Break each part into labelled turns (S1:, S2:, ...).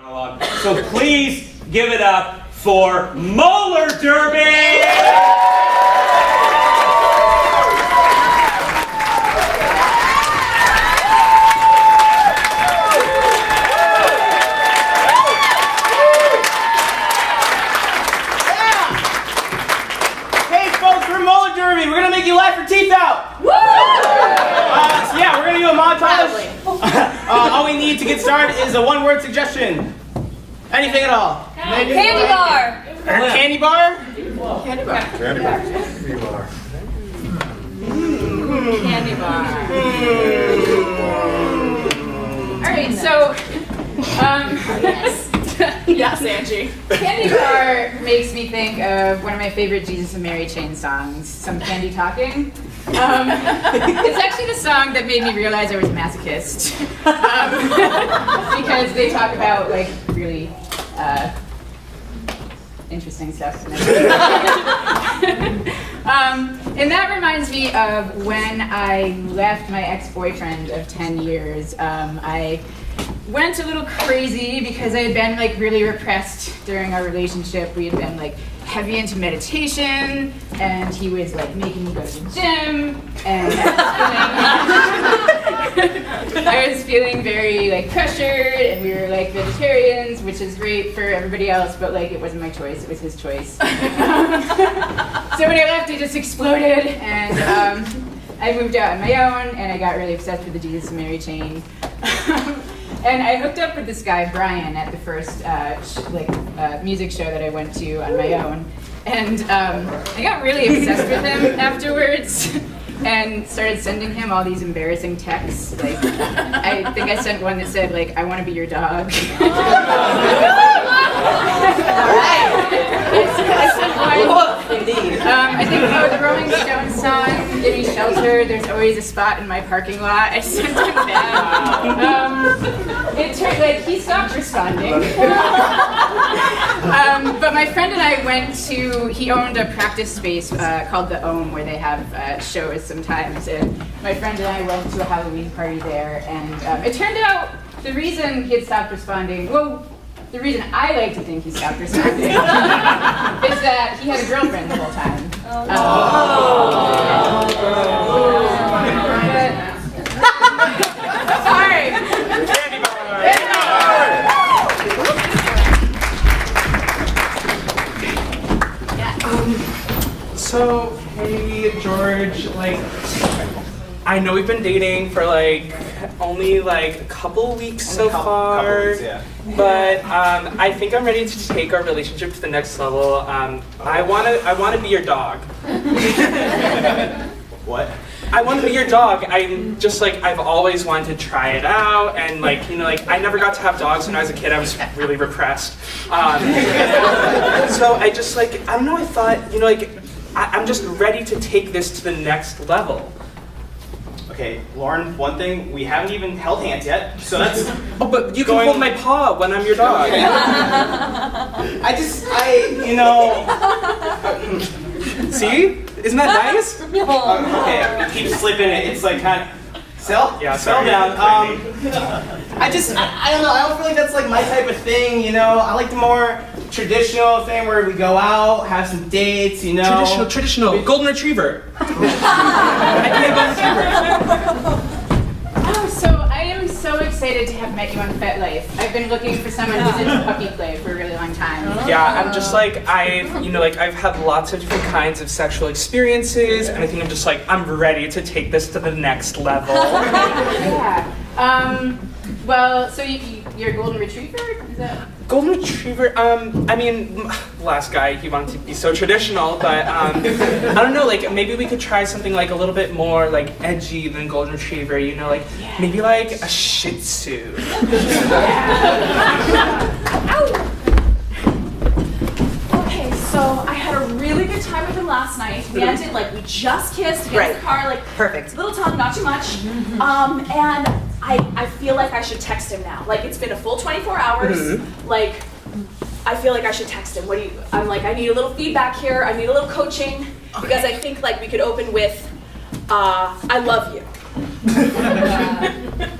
S1: monologue. So please give it up for Molar Derby!
S2: We're gonna make you laugh your teeth out! Woo! So yeah, we're gonna do a montage. All we need to get started is a one-word suggestion. Anything at all.
S3: Candy bar!
S2: Candy bar?
S3: Candy bar.
S4: Candy bar. Candy bar.
S3: Candy bar. Alright, so, yes. Yes, Angie. Candy bar makes me think of one of my favorite Jesus and Mary Chain songs, Some Candy Talking. It's actually the song that made me realize I was a masochist. Because they talk about, like, really interesting stuff. And that reminds me of when I left my ex-boyfriend of 10 years. I went a little crazy because I had been like really repressed during our relationship. We had been like heavy into meditation, and he was like making me go to the gym, and I was feeling very like pressured, and we were like vegetarians, which is great for everybody else, but like it wasn't my choice, it was his choice. So when I left, it just exploded, and I moved out on my own, and I got really obsessed with the Jesus and Mary Chain. And I hooked up with this guy, Brian, at the first music show that I went to on my own. And I got really obsessed with him afterwards and started sending him all these embarrassing texts. Like, I think I sent one that said, like, I want to be your dog. I sent one. Indeed. I think the Rolling Stones song, Gimme Shelter, There's Always a Spot in My Parking Lot. I sent him that. It turned, like, he stopped responding. But my friend and I went to, he owned a practice space called The Ohm, where they have shows sometimes. And my friend and I went to a Halloween party there. And it turned out the reason he had stopped responding, the reason I like to think he stopped responding is that he had a girlfriend the whole time. Sorry.
S5: So, hey, George, like, I know we've been dating for like only like a couple weeks so far,
S2: couple weeks, yeah.
S5: But I think I'm ready to take our relationship to the next level. I wanna be your dog.
S2: What?
S5: I want to be your dog. I'm just like, I've always wanted to try it out, and like, you know, like I never got to have dogs when I was a kid. I was really repressed. So I just like, I don't know, I thought, you know, like, I'm just ready to take this to the next level.
S2: Okay, Lauren, one thing, we haven't even held hands yet, so that's...
S5: Oh, but you can hold my paw when I'm your dog.
S2: you know...
S5: See? Isn't that nice?
S2: Okay, keep slipping it. It's like kind of... Settle down. I don't know, I don't feel like that's like my type of thing, you know? I like the more traditional thing where we go out, have some dates, you know?
S5: Traditional. Golden Retriever. I can get Golden Retriever.
S3: Oh, so I am so excited to have met you on FetLife. I've been looking for someone who's into puppy play for a really long time.
S5: Yeah, I'm just like, I've had lots of different kinds of sexual experiences, and I think I'm just like, I'm ready to take this to the next level.
S3: Yeah. Well, so you're a Golden Retriever? Is that...
S5: Golden Retriever, I mean, last guy, he wanted to be so traditional, but I don't know, like, maybe we could try something like a little bit more, like, edgy than Golden Retriever, you know, like, maybe like a Shih Tzu.
S6: Okay, so I had a really good time with him last night. We ended, like, we just kissed against the car, like,
S7: perfect.
S6: Little tongue, not too much. And I feel like I should text him now. Like, it's been a full 24 hours. Like, I feel like I should text him. I'm like, I need a little feedback here. I need a little coaching. Because I think, like, we could open with, I love you.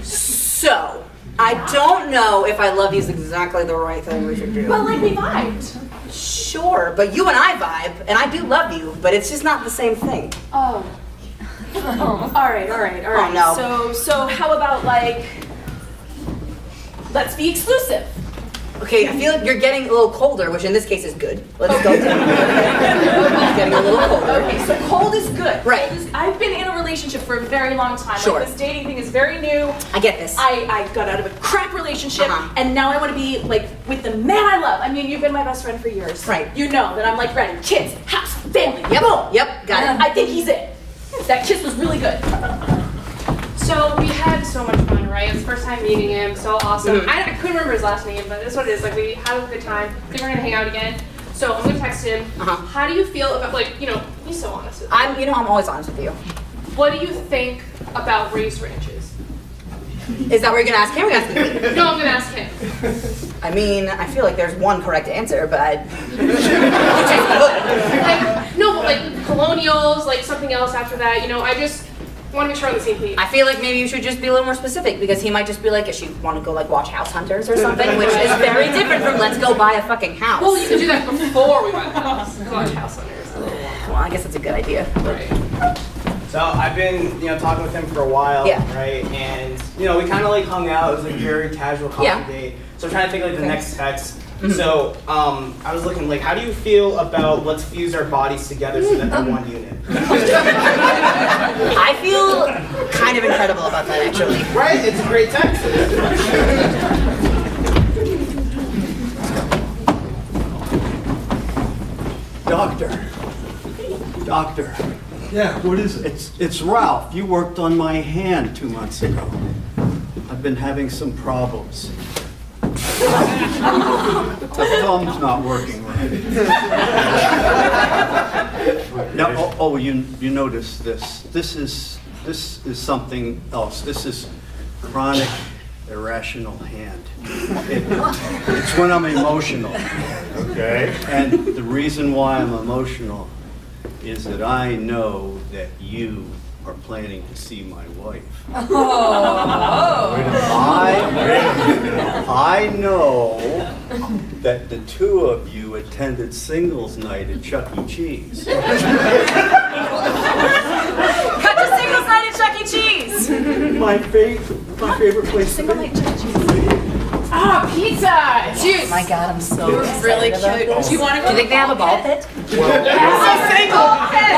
S7: So, I don't don't know if I love you is exactly the right thing we should do.
S6: But like we vibed.
S7: Sure, but you and I vibe, and I do love you, but it's just not the same thing.
S6: Oh. All right.
S7: Oh, no.
S6: So how about like, let's be exclusive.
S7: Okay, I feel like you're getting a little colder, which in this case is good. Let's go down. It's getting a little colder.
S6: Okay, so cold is good.
S7: Right.
S6: Cold is, I've been in a relationship for a very long time.
S7: Sure.
S6: Like this dating thing is very new.
S7: I get this.
S6: I got out of a crap relationship,
S7: Uh-huh.
S6: and now I want to be like with the man I love. I mean, you've been my best friend for years.
S7: Right.
S6: You know that I'm like ready. Kids, house, family.
S7: Yep,
S6: Boom.
S7: yep, got it.
S6: I think he's it. That kiss was really good.
S8: So we had so much fun, right? It was the first time meeting him, so awesome. I couldn't remember his last name, but that's what it is. Like, we had a good time. I think we're gonna hang out again. So I'm gonna text him. How do you feel about, like, he's so honest with me.
S7: I'm always honest with you.
S8: What do you think about race ranches?
S7: Is that what you're gonna ask him? Or ask me?
S8: No, I'm gonna ask him.
S7: I mean, I feel like there's one correct answer, but
S8: Like, no, but like colonials, like something else after that. I just want to make sure we're on the same page.
S7: I feel like maybe you should just be a little more specific, because he might just be like, if you want to go like watch House Hunters or something, which is very different from let's go buy a fucking house.
S8: Well, you can do that before we buy the house. Watch House Hunters.
S7: Well, I guess that's a good idea.
S8: Right.
S2: So I've been, talking with him for a while,
S7: Yeah.
S2: right? And, we kind of like hung out. It was like a very casual coffee
S7: Yeah.
S2: date. So I'm trying to think like the next text. So I was looking like, how do you feel about let's fuse our bodies together so that they're one unit?
S7: I feel kind of incredible about that, actually.
S2: Right? It's a great text.
S4: Doctor.
S9: Yeah, what is it?
S4: It's Ralph. You worked on my hand 2 months ago. I've been having some problems. The thumb's not working right. Now, you notice this. This is something else. This is chronic irrational hand. It's when I'm emotional.
S9: Okay.
S4: And the reason why I'm emotional is that I know that you are planning to see my wife. I know that the two of you attended singles night at Chuck E. Cheese.
S6: Cut to singles night at Chuck E. Cheese.
S4: My favorite place to be.
S3: Ah, pizza! Juice!
S7: Oh my god, I'm so excited
S6: Really
S7: about
S6: cute.
S7: this.
S6: Do you want to
S7: Do you think they have a ball pit?
S6: Oh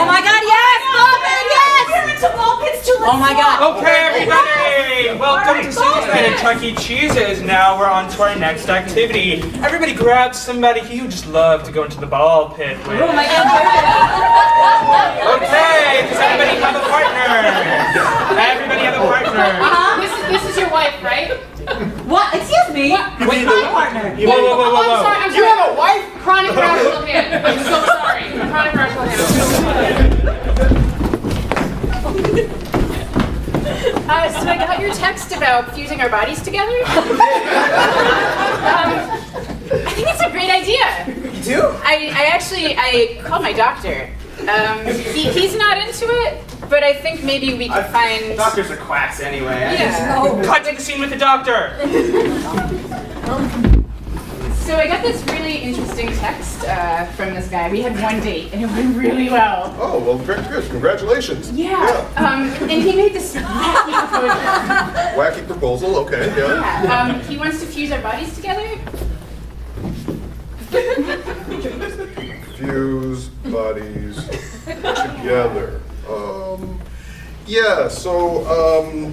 S7: my god, yes! Ball pit, yes!
S6: We're into ball pits too.
S7: Oh my god.
S5: Okay, everybody! Welcome to Singles Night at Chuck E. Cheese's. Now we're on to our next activity. Everybody grab somebody who you just love to go into the ball pit with.
S7: Oh my god.
S5: Okay, does everybody have a partner? Everybody have a partner.
S8: This is your wife, right?
S7: What? Excuse me? Wait, my partner.
S5: Whoa, whoa, whoa, whoa,
S8: I'm sorry,
S5: whoa.
S8: I'm
S2: You
S8: sorry.
S2: have a wife?
S8: Chronic irrational hand. I'm so sorry. Chronic irrational hand.
S3: So I got your text about fusing our bodies together. I think it's a great idea.
S2: You do?
S3: I called my doctor. He's not into it, but I think maybe we could find.
S2: Doctors are quacks anyway.
S3: Yeah.
S5: Cut to the scene with the doctor.
S3: So I got this really interesting text from this guy. We had one date, and it went really well.
S9: Oh, well, very good. Congratulations.
S3: Yeah. And he made this wacky proposal.
S9: Wacky proposal, okay, yeah.
S3: Yeah. He wants to fuse our bodies together.
S9: Fuse bodies together. Yeah, so,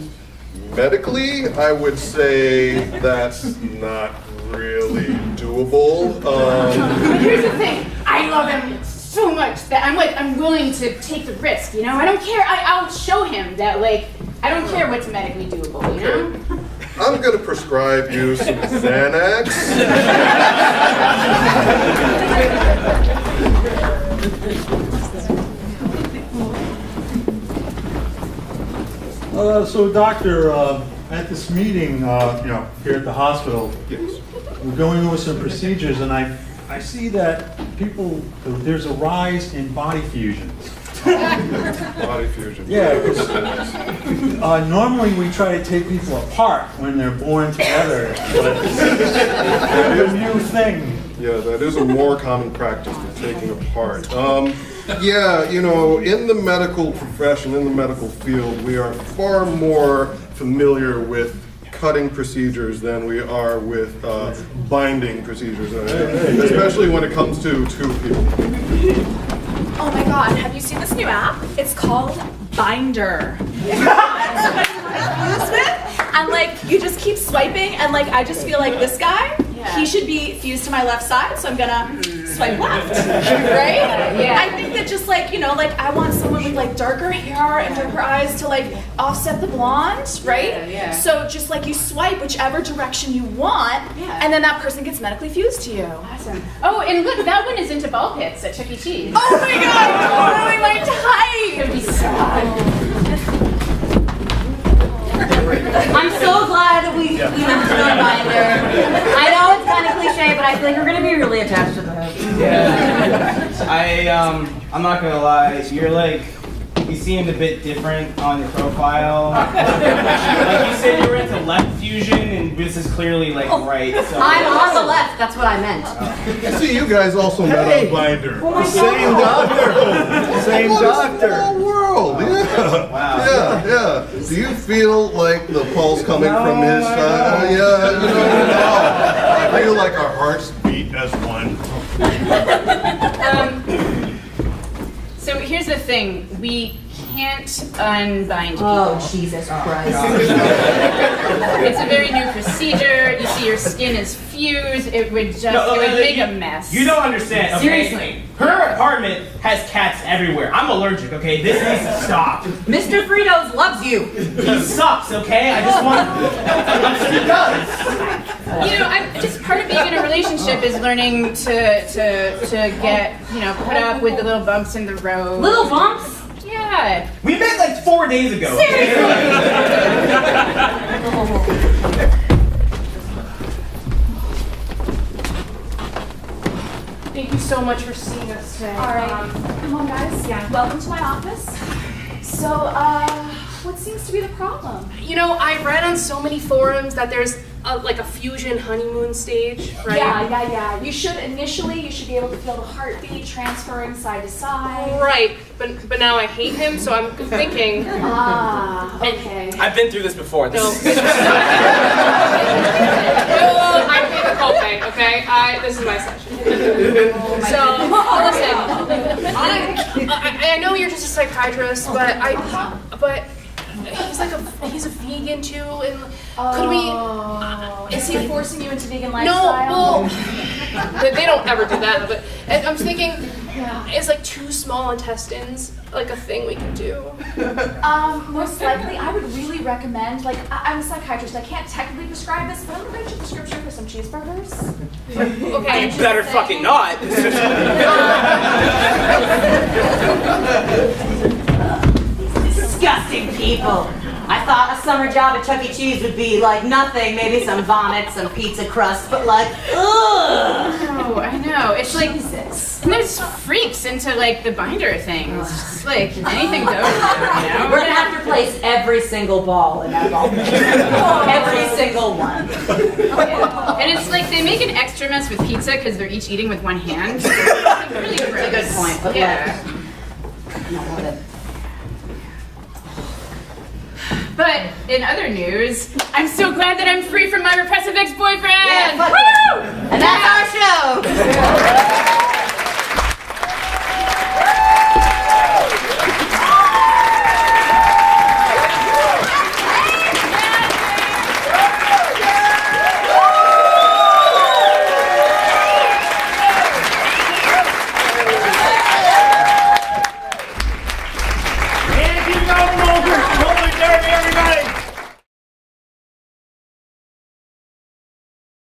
S9: medically, I would say that's not really doable.
S3: But here's the thing. I love him so much that I'm willing to take the risk. I don't care. I'll show him that I don't care what's medically doable.
S9: I'm gonna prescribe you some Xanax. So doctor, at this meeting, here at the hospital, we're going over some procedures, and I see that there's a rise in body fusions.
S10: Body fusion.
S9: Yeah, because normally we try to take people apart when they're born together, but it's a new thing.
S10: Yeah, that is a more common practice than taking apart. Yeah, you know, in the medical profession, in the medical field, we are far more familiar with cutting procedures than we are with binding procedures, especially when it comes to two people.
S6: Oh my god, have you seen this new app? It's called Binder. And like, you just keep swiping, and like, I just feel like this guy, he should be fused to my left side, so I'm gonna swipe left, right?
S3: Yeah.
S6: I think that just like, you know, like I want someone with like darker hair and darker eyes to like offset the blonde, right?
S3: Yeah.
S6: So just like you swipe whichever direction you want, and then that person gets medically fused to you.
S3: Awesome. Oh, and look, that one is into ball pits at Chuck E. Cheese.
S6: Oh my god, totally my type!
S3: It would be so fun.
S7: I'm so glad that we mentioned Binder. I know it's kind of cliche, but I feel like we're gonna be really attached to that.
S2: Yeah. I'm not gonna lie, you're like, you seemed a bit different on your profile. Like you said you were into left fusion, and this is clearly like right. So.
S7: I'm on the left, that's what I meant.
S10: I see you guys also met on Binder.
S4: Same doctor. Same
S10: What a
S4: doctor.
S10: small world, yeah.
S2: Wow.
S10: Yeah. Do you feel like the pulse coming from his side? Yeah, you know, I feel like our hearts beat as one.
S3: So here's the thing, we can't unbind people.
S7: Oh, Jesus Christ.
S3: It's a very new procedure. You see, your skin is fused. It would make a mess.
S2: You don't understand, okay?
S3: Seriously.
S2: Her apartment has cats everywhere. I'm allergic, okay? This needs to stop.
S7: Mr. Fritos loves you.
S2: He sucks, okay? I just want. He does.
S3: You know, I'm just part of being in a relationship is learning to get, you know, put up with the little bumps in the road.
S7: Little bumps?
S3: Yeah.
S2: We met like 4 days ago.
S8: Thank you so much for seeing us today.
S6: All right, come on guys.
S8: Yeah.
S6: Welcome to my office. So, what seems to be the problem?
S8: You know, I read on so many forums that there's like a fusion honeymoon stage, right?
S6: Yeah. You should be able to feel the heartbeat transferring side to side.
S8: Right, but now I hate him, so I'm thinking.
S6: Okay.
S2: I've been through this before.
S8: No. I pay the copay, okay? This is my session. Listen, I know you're just a psychiatrist, but he's a vegan too, and could we?
S6: Is he forcing you into vegan
S8: No,
S6: lifestyle?
S8: well, they don't ever do that. But I'm thinking, is like 2 small intestines like a thing we can do?
S6: Most likely, I would really recommend, like, I'm a psychiatrist, I can't technically prescribe this, but I'm gonna write you a prescription for some cheeseburgers.
S8: Okay.
S2: You better fucking not.
S7: Disgusting people. I thought a summer job at Chuck E. Cheese would be like nothing, maybe some vomit, some pizza crust, but like, ugh!
S3: Oh, I know. It's like, there's freaks into like the binder things. Just like anything goes, you know?
S7: We're gonna have to replace every single ball in that ball. Every single one.
S3: And it's like they make an extra mess with pizza because they're each eating with one hand. It's like really gross.
S7: That's a good point, but
S3: yeah.
S7: No, love it.
S3: But in other news, I'm so glad that I'm free from my repressive ex-boyfriend.
S7: Yeah, fuck it. And that's our show!